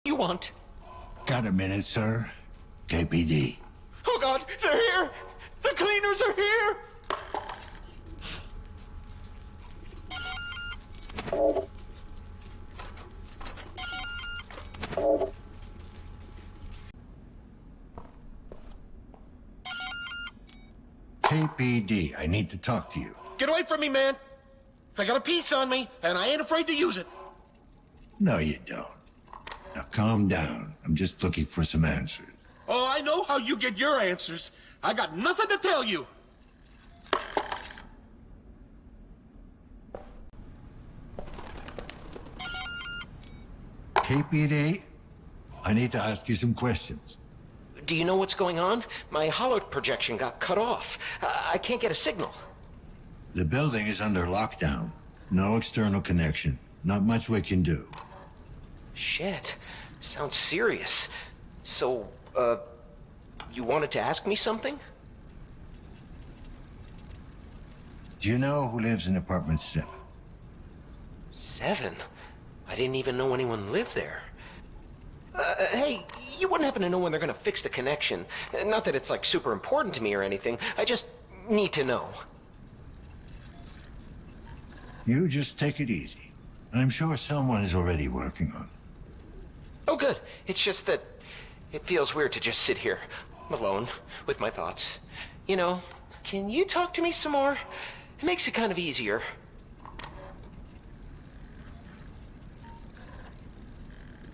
you want? Got a minute, sir? KPD. Oh God, they're here! The cleaners are here! KPD, I need to talk to you. Get away from me, man! I got a piece on me, and I ain't afraid to use it. No, you don't. Now calm down. I'm just looking for some answers. Oh, I know how you get your answers. I got nothing to tell you. KPD, I need to ask you some questions. Do you know what's going on? My hollow projection got cut off. I can't get a signal. The building is under lockdown. No external connection. Not much we can do. Shit. Sounds serious. So, you wanted to ask me something? Do you know who lives in apartment 7? 7? I didn't even know anyone lived there. Hey, you wouldn't happen to know when they're gonna fix the connection? Not that it's like super important to me or anything. I just need to know. You just take it easy. I'm sure someone is already working on it. Oh, good. It's just that it feels weird to just sit here, alone, with my thoughts. You know, can you talk to me some more? It makes it kind of easier.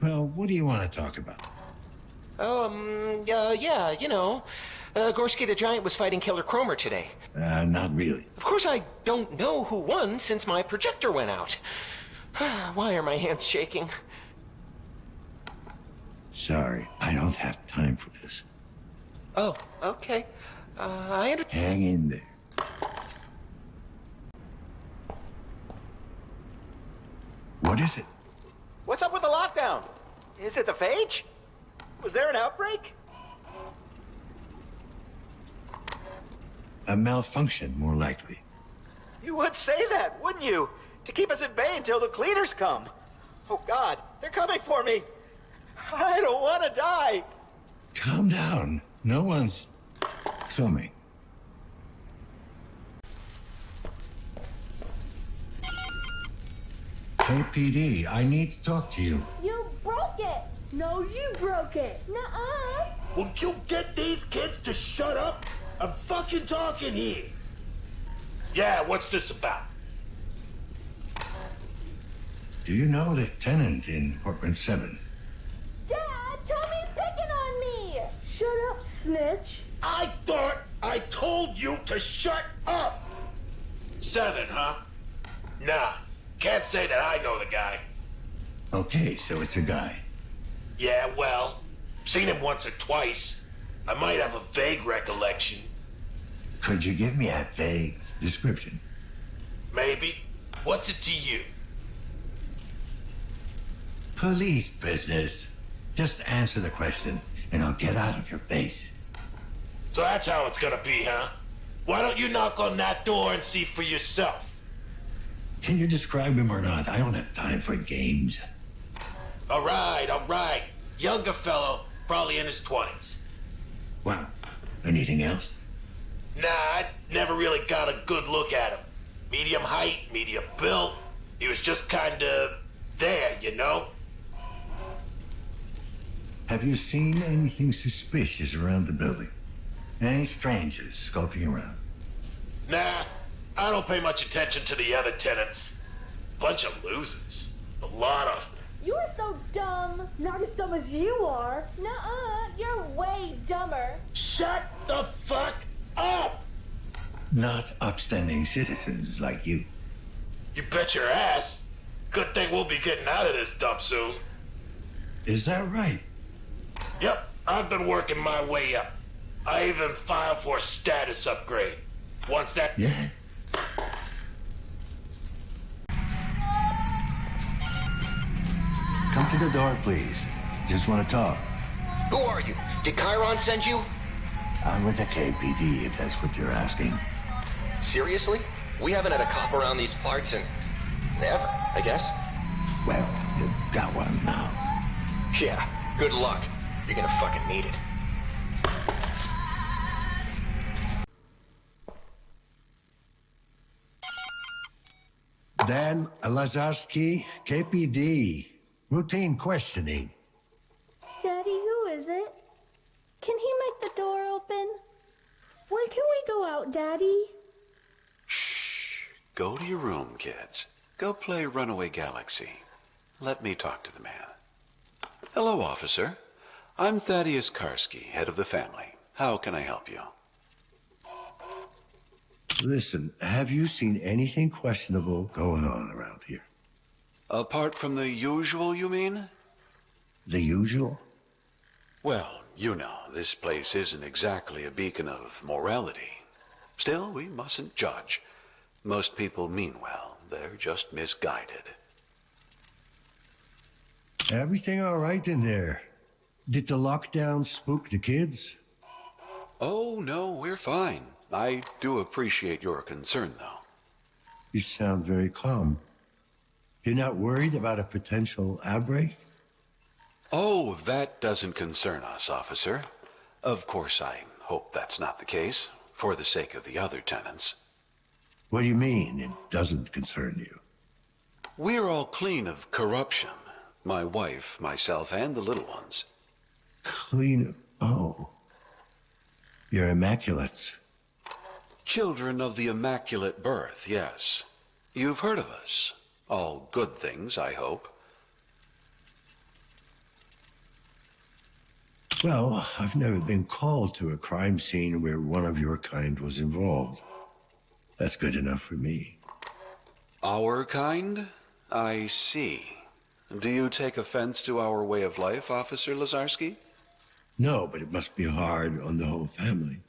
Well, what do you want to talk about? Yeah, you know. Gorski the Giant was fighting Killer Cromer today. Not really. Of course, I don't know who won since my projector went out. Why are my hands shaking? Sorry, I don't have time for this. Oh, okay. I understand. Hang in there. What is it? What's up with the lockdown? Is it the phage? Was there an outbreak? A malfunction, more likely. You would say that, wouldn't you? To keep us at bay until the cleaners come. Oh God, they're coming for me. I don't want to die. Calm down. No one's coming. KPD, I need to talk to you. You broke it! No, you broke it! Nuh-uh! Will you get these kids to shut up? I'm fucking talking here. Yeah, what's this about? Do you know the tenant in apartment 7? Dad, Tommy's picking on me! Shut up, snitch! I thought I told you to shut up! 7, huh? Nah, can't say that I know the guy. Okay, so it's a guy. Yeah, well, seen him once or twice. I might have a vague recollection. Could you give me a vague description? Maybe. What's it to you? Police business. Just answer the question, and I'll get out of your face. So that's how it's gonna be, huh? Why don't you knock on that door and see for yourself? Can you describe him or not? I don't have time for games. All right. Younger fellow, probably in his 20s. Wow. Anything else? Nah, I never really got a good look at him. Medium height, medium build. He was just kinda there, you know? Have you seen anything suspicious around the building? Any strangers skulking around? Nah, I don't pay much attention to the other tenants. Bunch of losers. A lot of them. You are so dumb! Not as dumb as you are! Nuh-uh! You're way dumber! Shut the fuck up! Not upstanding citizens like you. You bet your ass. Good thing we'll be getting out of this dump soon. Is that right? Yep, I've been working my way up. I even filed for a status upgrade. Once that... Yeah? Come to the door, please. Just want to talk. Who are you? Did Chiron send you? I'm with the KPD, if that's what you're asking. Seriously? We haven't had a cop around these parts in... ever, I guess. Well, you got one now. Yeah, good luck. You're gonna fucking need it. Dan Lazarski, KPD. Routine questioning. Daddy, who is it? Can he make the door open? When can we go out, Daddy? Go to your room, kids. Go play Runaway Galaxy. Let me talk to the man. Hello, officer. I'm Thaddeus Karski, head of the family. How can I help you? Listen, have you seen anything questionable going on around here? Apart from the usual, you mean? The usual? Well, you know, this place isn't exactly a beacon of morality. Still, we mustn't judge. Most people mean well. They're just misguided. Everything all right in there? Did the lockdown spook the kids? Oh, no, we're fine. I do appreciate your concern, though. You sound very calm. You're not worried about a potential outbreak? Oh, that doesn't concern us, officer. Of course, I hope that's not the case, for the sake of the other tenants. What do you mean, it doesn't concern you? We're all clean of corruption. My wife, myself, and the little ones. Clean? Oh. You're immaculates. Children of the Immaculate Birth, yes. You've heard of us. All good things, I hope. Well, I've never been called to a crime scene where one of your kind was involved. That's good enough for me. Our kind? I see. Do you take offense to our way of life, Officer Lazarski? No, but it must be hard on the whole family.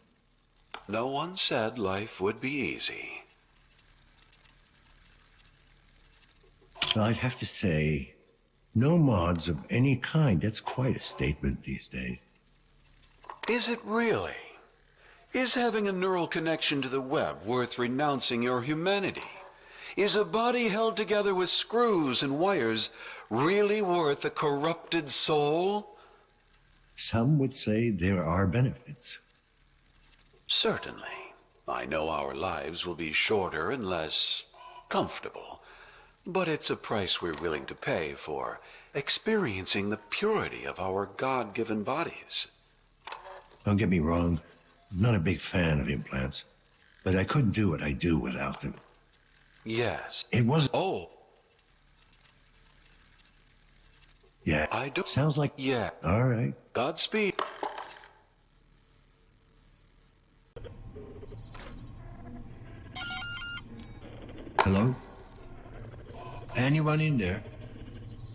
No one said life would be easy. Well, I'd have to say, no mods of any kind. That's quite a statement these days. Is it really? Is having a neural connection to the web worth renouncing your humanity? Is a body held together with screws and wires really worth a corrupted soul? Some would say there are benefits. Certainly. I know our lives will be shorter and less comfortable, but it's a price we're willing to pay for experiencing the purity of our God-given bodies. Don't get me wrong, I'm not a big fan of implants, but I couldn't do what I do without them. Yes. It was... Oh, Yeah. I do. Sounds like... Yeah. All right. Godspeed. Hello? Anyone in there?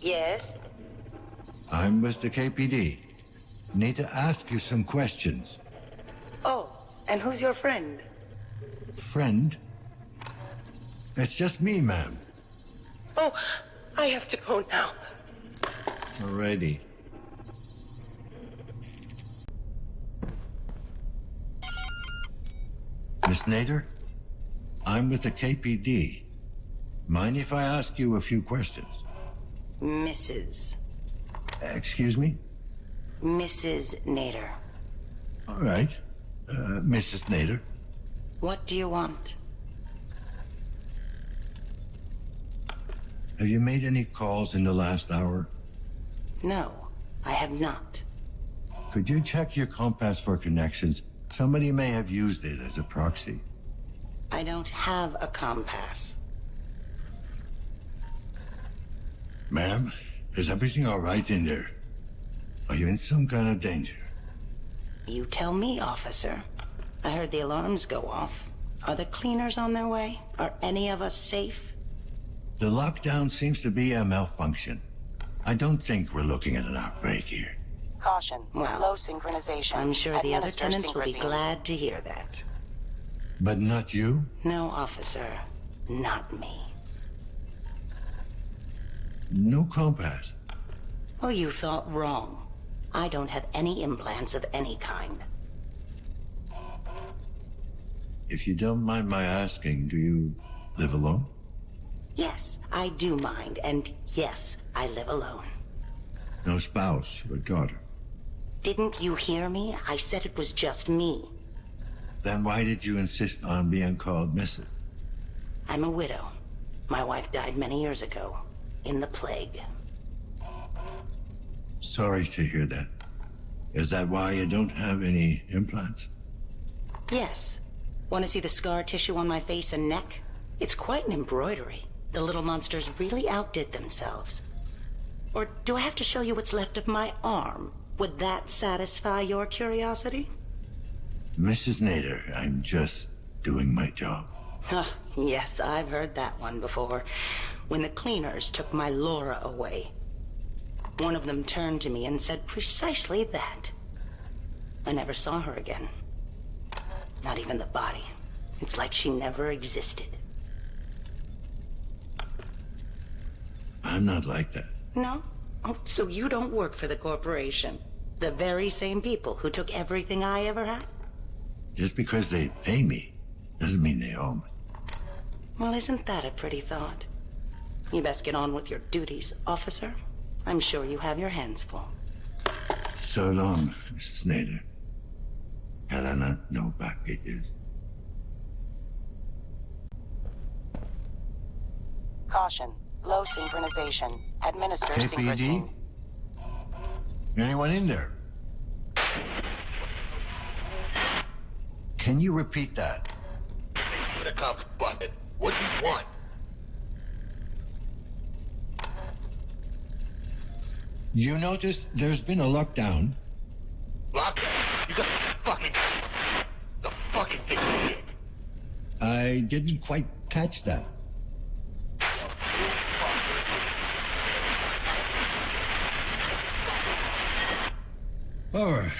Yes? I'm Mr. KPD. Need to ask you some questions. Oh, and who's your friend? Friend? It's just me, ma'am. Oh, I have to go now. Alrighty. Miss Nader? I'm with the KPD. Mind if I ask you a few questions? Mrs. Excuse me? Mrs. Nader. All right. Mrs. Nader. What do you want? Have you made any calls in the last hour? No, I have not. Could you check your compass for connections? Somebody may have used it as a proxy. I don't have a compass. Ma'am, is everything all right in there? Are you in some kind of danger? You tell me, officer. I heard the alarms go off. Are the cleaners on their way? Are any of us safe? The lockdown seems to be a malfunction. I don't think we're looking at an outbreak here. Caution. Well, Low synchronization. I'm sure the other Administer tenants will be synchrosine. glad to hear that. But not you? No, officer. Not me. No compass. Well, you thought wrong. I don't have any implants of any kind. If you don't mind my asking, do you live alone? Yes, I do mind, and yes, I live alone. No spouse or daughter. Didn't you hear me? I said it was just me. Then why did you insist on being called Mrs.? I'm a widow. My wife died many years ago, in the plague. Sorry to hear that. Is that why you don't have any implants? Yes. Want to see the scar tissue on my face and neck? It's quite an embroidery. The little monsters really outdid themselves. Or do I have to show you what's left of my arm? Would that satisfy your curiosity? Mrs. Nader, I'm just doing my job. Huh, yes, I've heard that one before. When the cleaners took my Laura away, one of them turned to me and said precisely that. I never saw her again. Not even the body. It's like she never existed. I'm not like that. No? Oh, so you don't work for the corporation? The very same people who took everything I ever had? Just because they pay me doesn't mean they own me. Well, isn't that a pretty thought? You best get on with your duties, officer. I'm sure you have your hands full. So long, Mrs. Nader. Helena Novak it is. Caution. Low synchronization. Administer KPD? synchrosine. Anyone in there? Can you repeat that? The cops button. What do you want? You noticed there's been a lockdown? Lockdown? You got the fucking thing. I didn't quite catch that. Oh,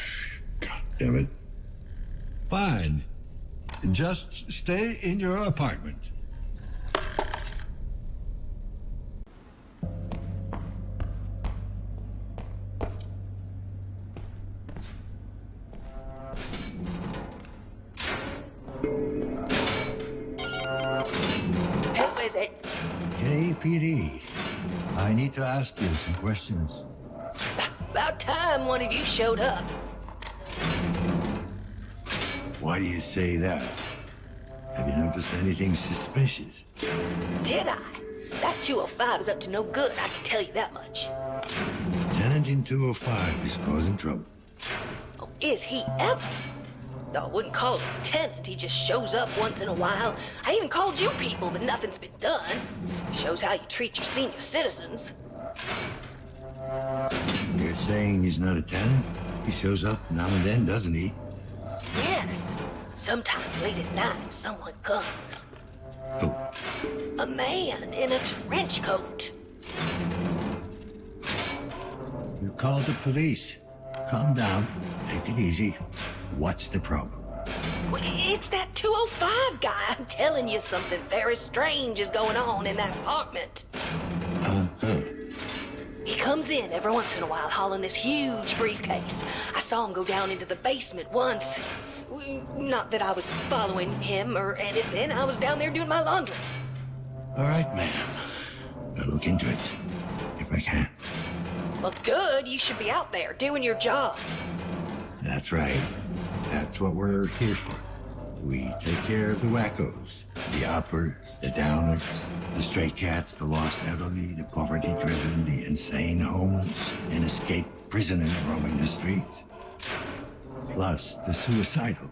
God damn it. Fine. Just stay in your apartment. Who is it? KPD. I need to ask you some questions. About time one of you showed up. Why do you say that? Have you noticed anything suspicious? Did I? That 205 is up to no good, I can tell you that much. The tenant in 205 is causing trouble. Oh, is he ever? Though I wouldn't call him a tenant, he just shows up once in a while. I even called you people, but nothing's been done. Shows how you treat your senior citizens. You're saying he's not a tenant? He shows up now and then, doesn't he? Yes. Sometimes late at night, someone comes. Oh, A man in a trench coat. you called the police. Calm down. Take it easy. What's the problem? Well, it's that 205 guy. I'm telling you, something very strange is going on in that apartment. He comes in every once in a while hauling this huge briefcase. I saw him go down into the basement once. Not that I was following him or anything. I was down there doing my laundry. All right, ma'am. I'll look into it, if I can. Well, good. You should be out there doing your job. That's right. That's what we're here for. We take care of the wackos, the uppers, the downers, the stray cats, the lost elderly, the poverty-driven, the insane homeless, and escaped prisoners roaming the streets. Plus the suicidals.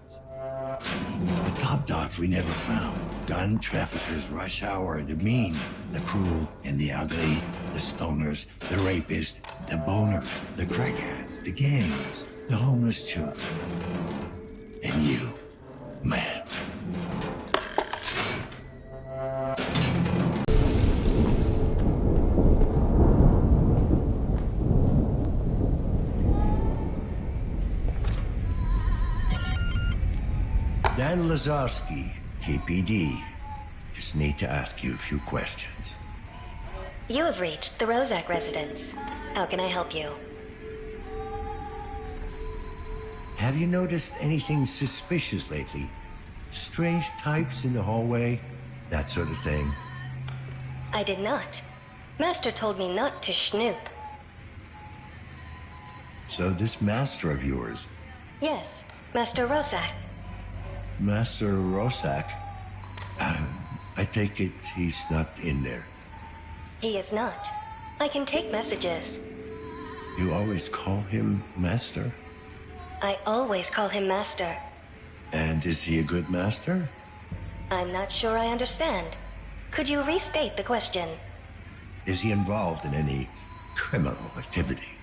The top dogs we never found. Gun traffickers, rush hour, the mean, the cruel, and the ugly, the stoners, the rapists, the boners, the crackheads, the gangs, the homeless children. And you, man. Dan Lazarski, KPD. Just need to ask you a few questions. You have reached the Rozak residence. How can I help you? Have you noticed anything suspicious lately? Strange types in the hallway? That sort of thing? I did not. Master told me not to snoop. So this master of yours, Yes, Master Rosak. Master Rosak, I take it he's not in there. He is not. I can take messages. You always call him Master? I always call him Master. And is he a good master? I'm not sure I understand. Could you restate the question? Is he involved in any criminal activity?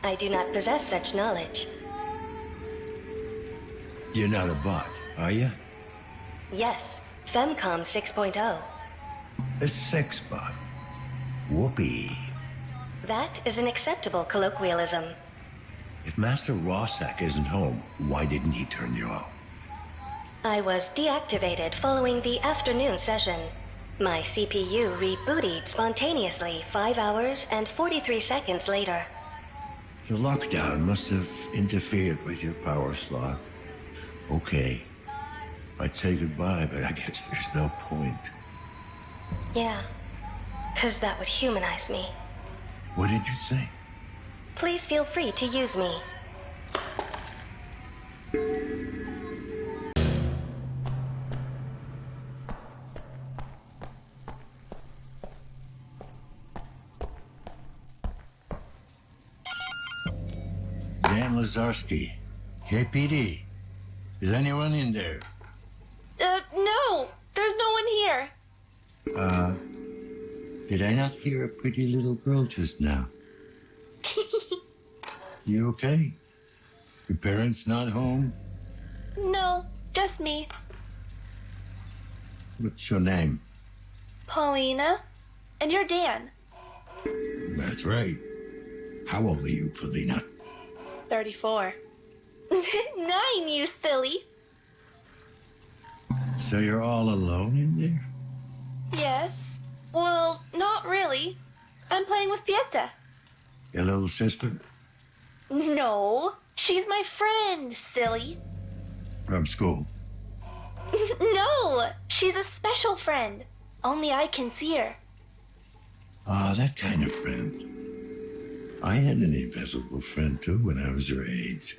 I do not possess such knowledge. You're not a bot, are you? Yes, Femcom 6.0. A sex bot. Whoopee. That is an acceptable colloquialism. If Master Rosak isn't home, why didn't he turn you off? I was deactivated following the afternoon session. My CPU rebooted spontaneously 5 hours and 43 seconds later. The lockdown must have interfered with your power slot. Okay. I'd say goodbye, but I guess there's no point. Yeah, 'cause that would humanize me. What did you say? Please feel free to use me. Dan Lazarski, KPD. Is anyone in there? No, there's no one here. Did I not hear a pretty little girl just now? You okay? Your parents not home? No, just me. What's your name? Paulina. And you're Dan. That's right. How old are you, Paulina? 34. 9, you silly. So you're all alone in there? Yes. Well, not really. I'm playing with Pieta. Your little sister? No, she's my friend, silly. From school? No, she's a special friend. Only I can see her. Ah, that kind of friend. I had an invisible friend, too, when I was your age.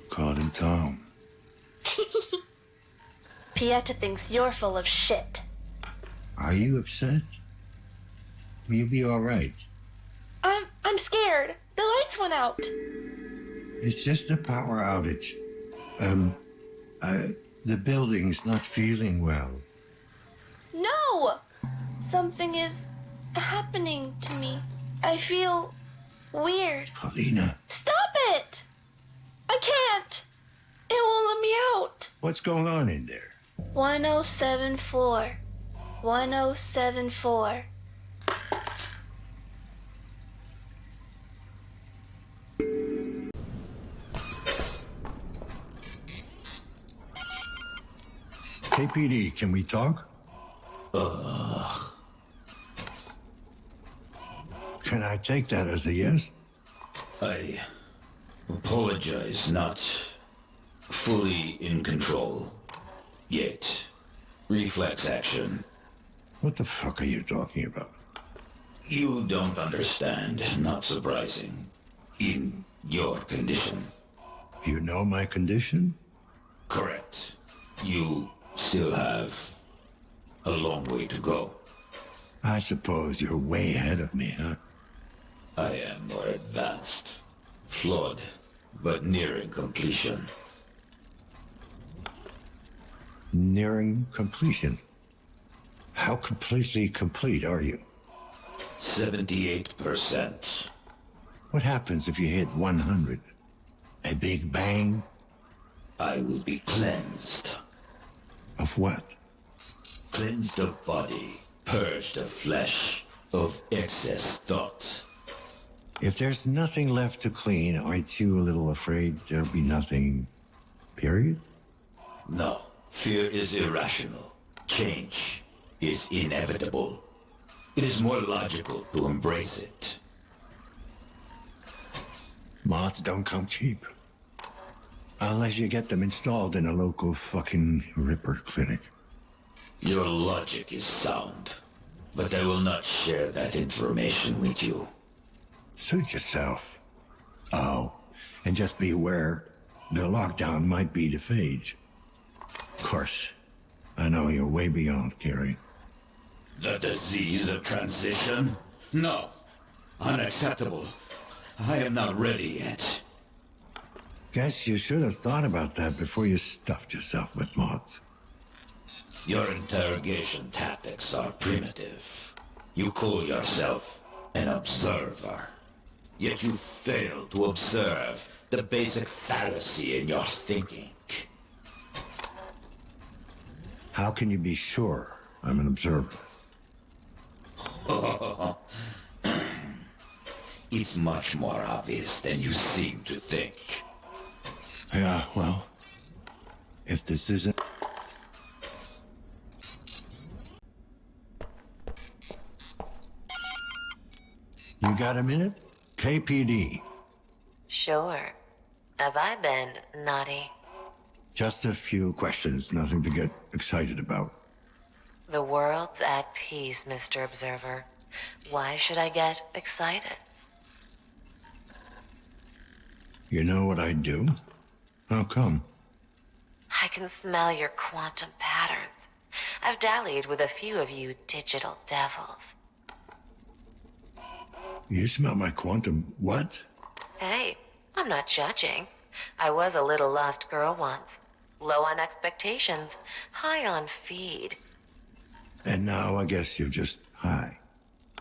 Called him Tom. Pieta thinks you're full of shit. Are you upset? Will you be all right? I'm scared. The lights went out. It's just a power outage. The building's not feeling well. No! Something is happening to me. I feel weird. Paulina. Stop it! I can't. It won't let me out. What's going on in there? 1074. 1074. KPD, can we talk? Can I take that as a yes? I apologize, not fully in control yet. Reflex action. What the fuck are you talking about? You don't understand, not surprising. In your condition. You know my condition? Correct. You still have a long way to go. I suppose you're way ahead of me, huh? I am more advanced. Flawed, but nearing completion. Nearing completion? How completely complete are you? 78%. What happens if you hit 100? A big bang? I will be cleansed. Of what? Cleansed of body, purged of flesh, of excess thoughts. If there's nothing left to clean, aren't you a little afraid there'll be nothing, period? No, fear is irrational. Change is inevitable. It is more logical to embrace it. Mods don't come cheap. Unless you get them installed in a local fucking Ripper clinic. Your logic is sound, but I will not share that information with you. Suit yourself. Oh, and just be aware, the lockdown might be the phage. Of course, I know you're way beyond caring. The disease of transition? No. Unacceptable. I am not ready yet. Guess you should have thought about that before you stuffed yourself with moths. Your interrogation tactics are primitive. You call yourself an observer. Yet you fail to observe the basic fallacy in your thinking. How can you be sure I'm an observer? It's much more obvious than you seem to think. Yeah, well, if this isn't... You got a minute? KPD. Sure. Have I been naughty? Just a few questions, nothing to get excited about. The world's at peace, Mr. Observer. Why should I get excited? You know what I'd do? How come? I can smell your quantum patterns. I've dallied with a few of you digital devils. You smell my quantum... what? Hey, I'm not judging. I was a little lost girl once. Low on expectations, high on feed. And now I guess you're just high.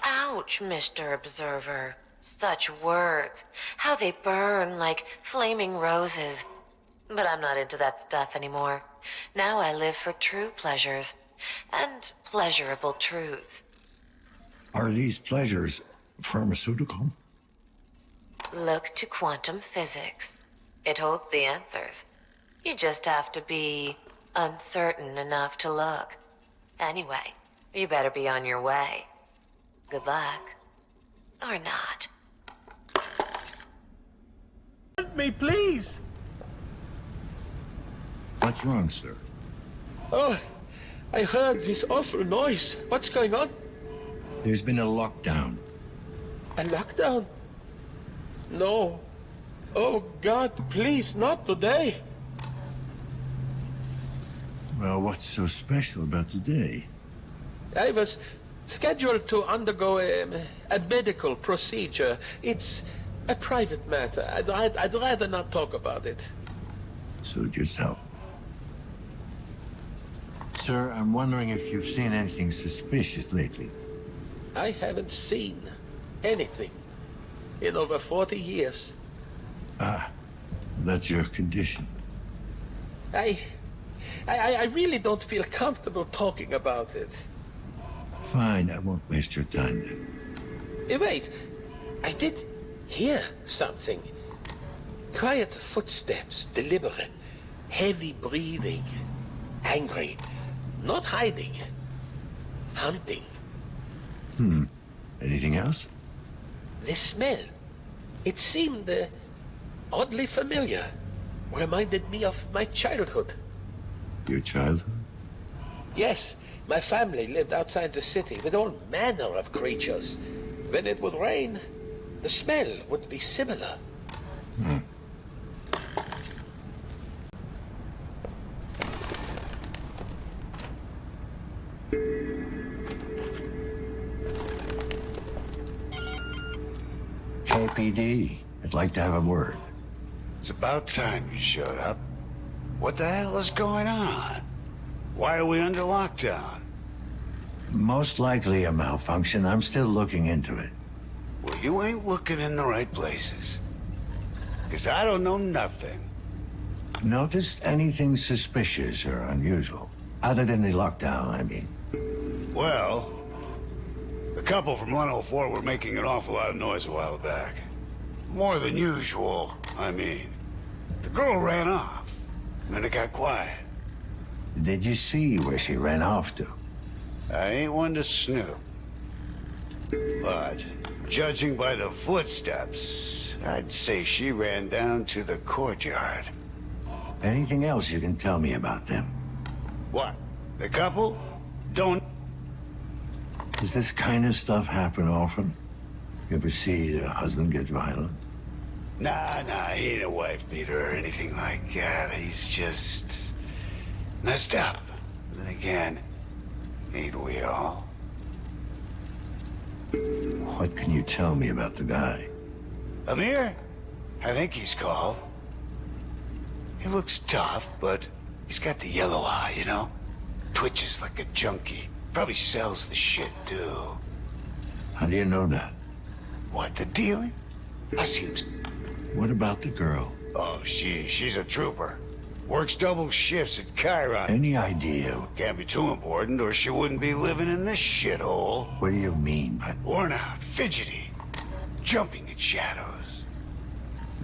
Ouch, Mr. Observer. Such words. How they burn like flaming roses. But I'm not into that stuff anymore. Now I live for true pleasures. And pleasurable truths. Are these pleasures pharmaceutical? Look to quantum physics. It holds the answers. You just have to be uncertain enough to look. Anyway, you better be on your way. Good luck. Or not. Help me, please. What's wrong, sir? Oh, I heard this awful noise. What's going on? There's been a lockdown. A lockdown? No. Oh, God, please, not today. Well, what's so special about today? I was scheduled to undergo a medical procedure. It's a private matter. I'd rather not talk about it. Suit yourself. Sir, I'm wondering if you've seen anything suspicious lately. I haven't seen anything in over 40 years. Ah, that's your condition. I really don't feel comfortable talking about it. Fine, I won't waste your time then. Wait, I did hear something. Quiet footsteps, deliberate, heavy breathing, angry, not hiding, hunting. Anything else? The smell, it seemed oddly familiar. Reminded me of my childhood. Your childhood? Yes, my family lived outside the city with all manner of creatures. When it would rain, the smell would be similar. KPD, I'd like to have a word. It's about time you showed up. What the hell is going on? Why are we under lockdown? Most likely a malfunction. I'm still looking into it. Well, you ain't looking in the right places. Because I don't know nothing. Noticed anything suspicious or unusual? Other than the lockdown, I mean. Well, the couple from 104 were making an awful lot of noise a while back. More than usual, I mean. The girl ran off, and then it got quiet. Did you see where she ran off to? I ain't one to snoop. But, judging by the footsteps, I'd say she ran down to the courtyard. Anything else you can tell me about them? What? The couple? Don't... Does this kind of stuff happen often? You ever see the husband get violent? Nah, he ain't a wife beater or anything like that. He's just messed up. Then again, ain't we all? What can you tell me about the guy? Amir? I think he's called. He looks tough, but he's got the yellow eye, you know? Twitches like a junkie. Probably sells the shit, too. How do you know that? What, the dealing? I seem... What about the girl? Oh, she's a trooper. Works double shifts at Chiron. Any idea? Can't be too important, or she wouldn't be living in this shithole. What do you mean by... Worn out, fidgety, jumping at shadows.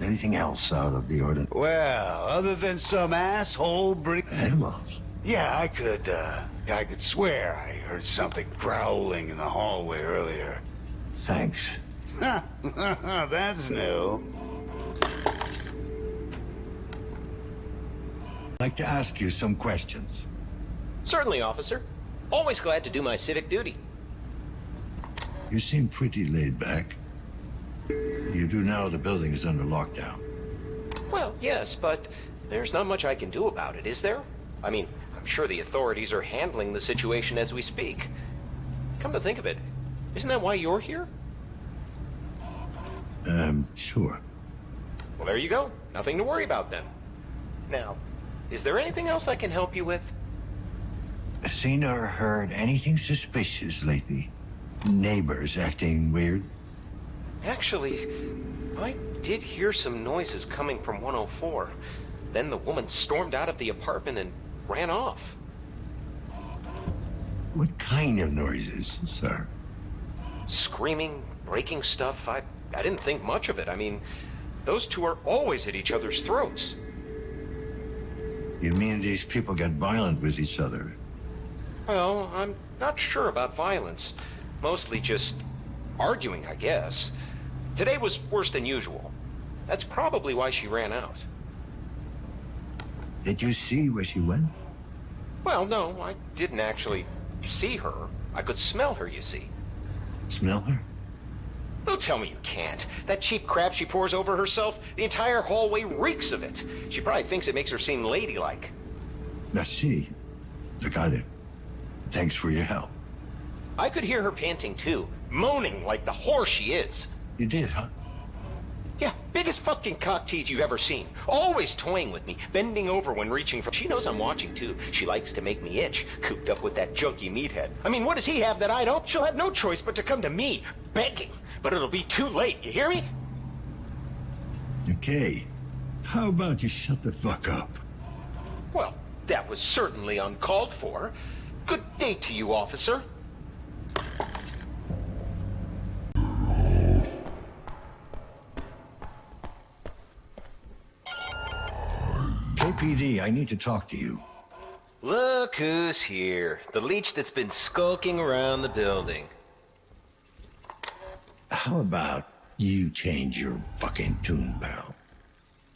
Anything else out of the ordinary? Well, other than some asshole Animals? Yeah, I could swear I heard something growling in the hallway earlier. Thanks. That's new. I'd like to ask you some questions. Certainly, officer. Always glad to do my civic duty. You seem pretty laid back. You do know the building is under lockdown. Well, yes, but there's not much I can do about it, is there? I mean, I'm sure the authorities are handling the situation as we speak. Come to think of it, isn't that why you're here? Sure. Well, there you go. Nothing to worry about then. Now, is there anything else I can help you with? Seen or heard anything suspicious lately? Neighbors acting weird? Actually, I did hear some noises coming from 104. Then the woman stormed out of the apartment and ran off. What kind of noises, sir? Screaming, breaking stuff. I didn't think much of it. I mean, those two are always at each other's throats. You mean these people get violent with each other? Well, I'm not sure about violence. Mostly just arguing, I guess. Today was worse than usual. That's probably why she ran out. Did you see where she went? Well, no, I didn't actually see her. I could smell her, you see. Smell her? Don't tell me you can't. That cheap crap she pours over herself, the entire hallway reeks of it. She probably thinks it makes her seem ladylike. Merci. I got it. Thanks for your help. I could hear her panting too, moaning like the whore she is. You did, huh? Yeah, biggest fucking cock tease you've ever seen. Always toying with me, bending over when reaching for... She knows I'm watching too. She likes to make me itch, cooped up with that junky meathead. I mean, what does he have that I don't? She'll have no choice but to come to me, begging. But it'll be too late, you hear me? Okay. How about you shut the fuck up? Well, that was certainly uncalled for. Good day to you, officer. KPD, I need to talk to you. Look who's here. The leech that's been skulking around the building. How about you change your fucking tune, pal?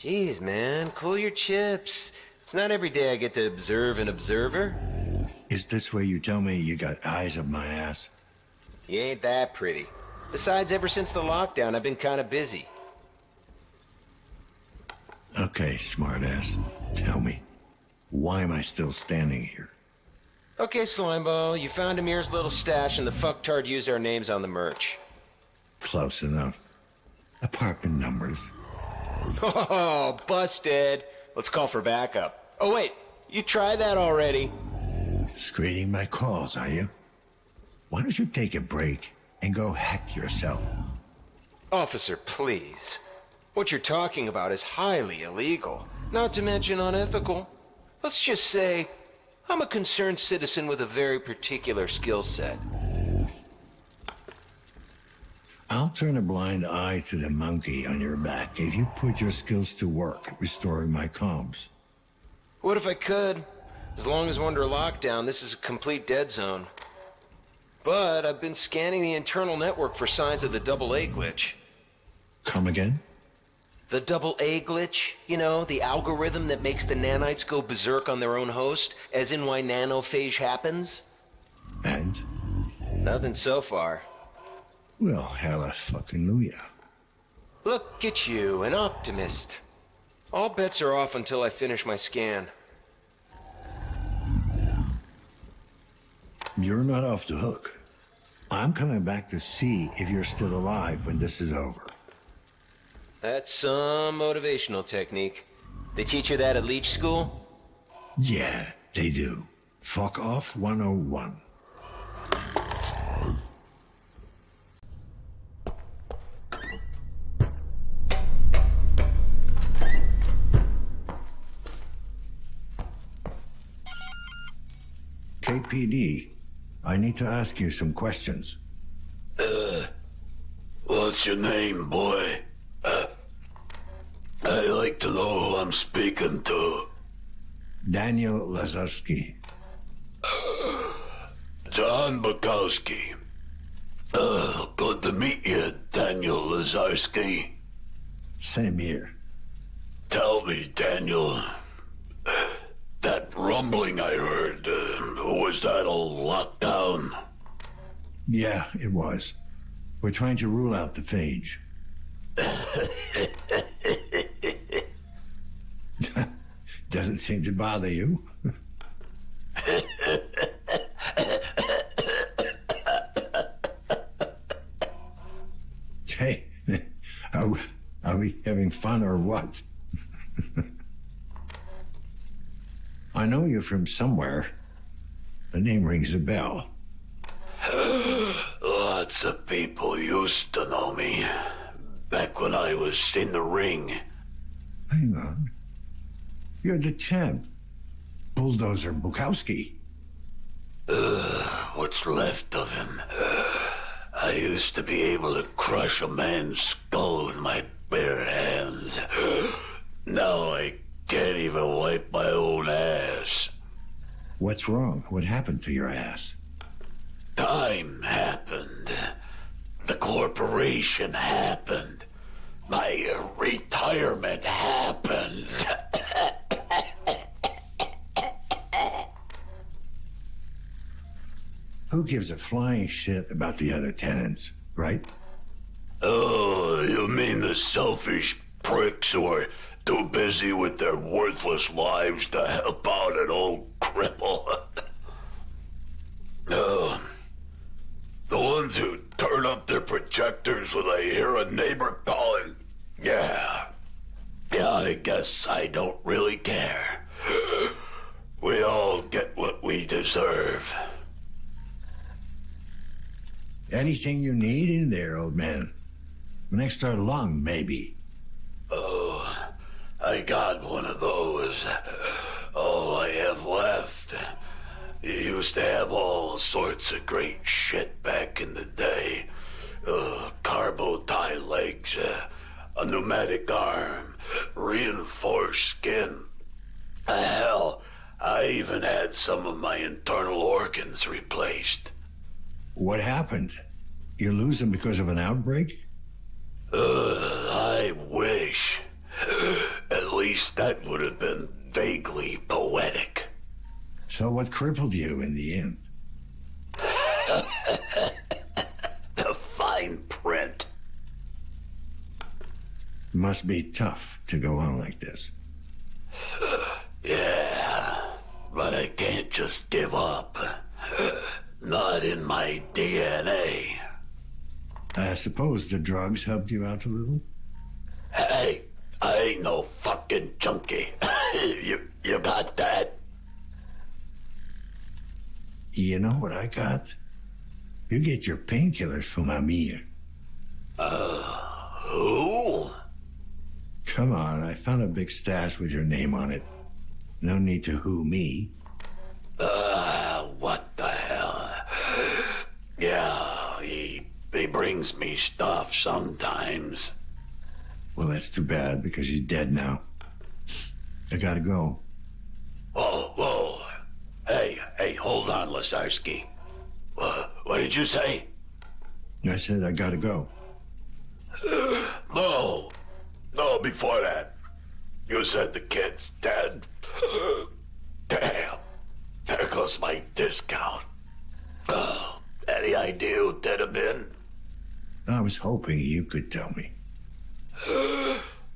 Jeez, man, cool your chips. It's not every day I get to observe an observer. Is this where you tell me you got eyes up my ass? You ain't that pretty. Besides, ever since the lockdown, I've been kind of busy. Okay, smartass. Tell me, why am I still standing here? Okay, Slimeball, you found Amir's little stash and the fucktard used our names on the merch. Close enough. Apartment numbers. Oh, busted. Let's call for backup. Oh, wait, you tried that already. Screening my calls, are you? Why don't you take a break and go hack yourself? Officer, please. What you're talking about is highly illegal, not to mention unethical. Let's just say, I'm a concerned citizen with a very particular skill set. I'll turn a blind eye to the monkey on your back if you put your skills to work restoring my comms. What if I could? As long as we're under lockdown, this is a complete dead zone. But I've been scanning the internal network for signs of the double-A glitch. Come again? The double-A glitch, you know, the algorithm that makes the nanites go berserk on their own host, as in why nanophage happens. And? Nothing so far. Well, hallelujah. Look at you, an optimist. All bets are off until I finish my scan. You're not off the hook. I'm coming back to see if you're still alive when this is over. That's some motivational technique. They teach you that at Leech School? Yeah, they do. Fuck off 101. KPD, I need to ask you some questions. What's your name, boy? I'd like to know who I'm speaking to. Daniel Lazarski. John Bukowski. Good to meet you, Daniel Lazarski. Same here. Tell me, Daniel, that rumbling I heard, was that a lockdown? Yeah, it was. We're trying to rule out the phage. Doesn't seem to bother you. Hey, are we having fun or what? I know you're from somewhere. The name rings a bell. Lots of people used to know me. Back when I was in the ring. Hang on. You're the champ. Bulldozer Bukowski. What's left of him. I used to be able to crush a man's skull with my bare hands. Now I can't even wipe my own ass. What's wrong? What happened to your ass? Time happened. The corporation happened. My retirement happened. Who gives a flying shit about the other tenants, right? Oh, you mean the selfish pricks who are too busy with their worthless lives to help out an old cripple? No. The ones who turn up their projectors when they hear a neighbor calling. Yeah, I guess I don't really care. We all get what we deserve. Anything you need in there, old man? An extra lung, maybe. Oh, I got one of those. All I have left. You used to have all sorts of great shit back in the day. Carbo tie legs, a pneumatic arm, reinforced skin. Hell, I even had some of my internal organs replaced. What happened? You lose them because of an outbreak? I wish. At least that would have been vaguely poetic. So what crippled you in the end? The fine print. Must be tough to go on like this. Yeah, but I can't just give up. Not in my DNA. I suppose the drugs helped you out a little? Hey, I ain't no fucking junkie. You got that? You know what I got? You get your painkillers from Amir. Who? Come on, I found a big stash with your name on it. No need to who me. What the hell? Yeah, he brings me stuff sometimes. Well, that's too bad, because he's dead now. I gotta go. Whoa. Hey, hold on, Lazarski. What did you say? I said I gotta go. No, before that. You said the kid's dead. Damn, there goes my discount. Any idea who did have been? I was hoping you could tell me.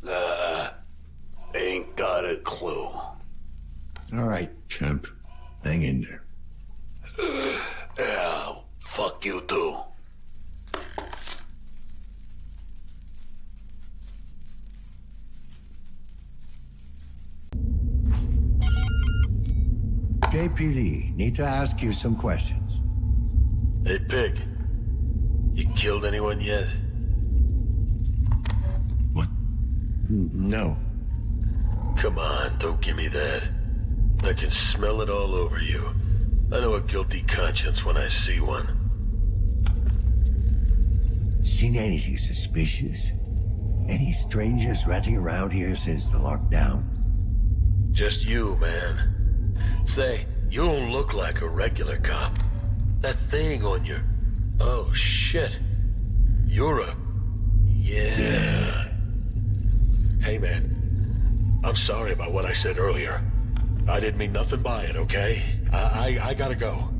Nah, ain't got a clue. All right, chump. Hang in there. Yeah, fuck you too. KPD, need to ask you some questions. Hey, Pig. You killed anyone yet? What? No. Come on, don't give me that. I can smell it all over you. I know a guilty conscience when I see one. Seen anything suspicious? Any strangers running around here since the lockdown? Just you, man. Say, you don't look like a regular cop. That thing on your... Oh, shit. You're a... Yeah. Hey, man. I'm sorry about what I said earlier. I didn't mean nothing by it, okay? I gotta go.